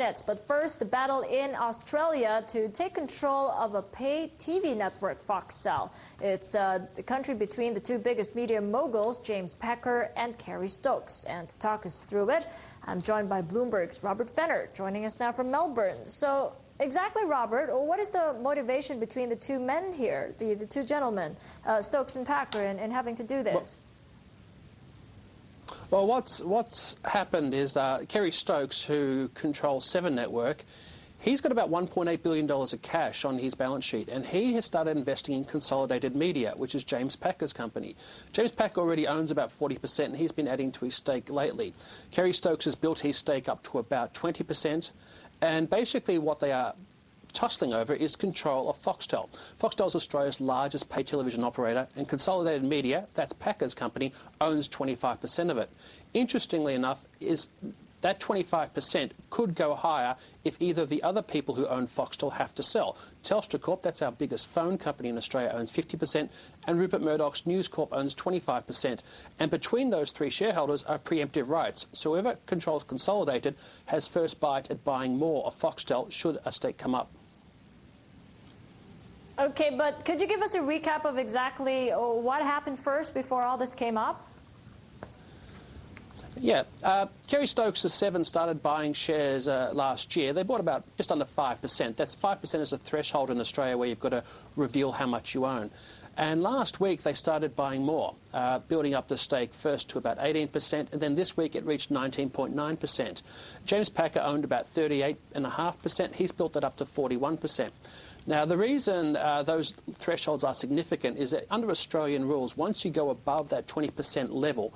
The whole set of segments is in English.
But first, the battle in Australia to take control of a pay TV network, Foxtel. It's the country between the two biggest media moguls, James Packer and Kerry Stokes. And to talk us through it, I'm joined by Bloomberg's Robert Fenner, joining us now from Melbourne. So exactly, Robert, what is the motivation between the two men here, the two gentlemen, Stokes and Packer, in having to do this? Well, what's happened is Kerry Stokes, who controls Seven Network, he's got about $1.8 billion of cash on his balance sheet, and he has started investing in Consolidated Media, which is James Packer's company. James Packer already owns about 40%, and he's been adding to his stake lately. Kerry Stokes has built his stake up to about 20%, and basically what they are tussling over is control of Foxtel. Foxtel is Australia's largest pay television operator, and Consolidated Media, that's Packer's company, owns 25% of it. Interestingly enough, is that 25% could go higher if either of the other people who own Foxtel have to sell. Telstra Corp, that's our biggest phone company in Australia, owns 50%, and Rupert Murdoch's News Corp owns 25%. And between those three shareholders are preemptive rights. So whoever controls Consolidated has first bite at buying more of Foxtel should a stake come up. Okay, but could you give us a recap of exactly what happened first before all this came up? Yeah, Kerry Stokes' Seven started buying shares last year. They bought about just under 5%. That's 5% is a threshold in Australia where you've got to reveal how much you own. And last week they started buying more, building up the stake first to about 18%, and then this week it reached 19.9%. James Packer owned about 38.5%. He's built that up to 41%. Now, the reason those thresholds are significant is that under Australian rules, once you go above that 20% level,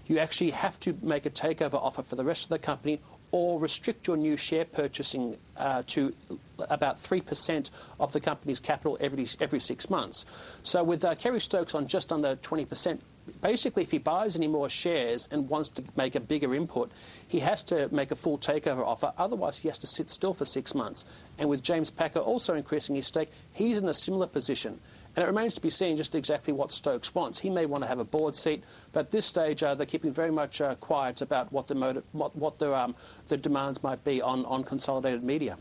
you actually have to make a takeover offer for the rest of the company or restrict your new share purchasing to about 3% of the company's capital every 6 months. So with Kerry Stokes on just under 20%, basically if he buys any more shares and wants to make a bigger input, he has to make a full takeover offer. Otherwise, he has to sit still for 6 months. And with James Packer also increasing his stake, he's in a similar position. And it remains to be seen just exactly what Stokes wants. He may want to have a board seat, but at this stage they're keeping very much quiet about what the demands might be on Consolidated Media.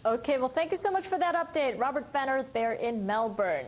Okay, well, thank you so much for that update. Robert Fenner there in Melbourne.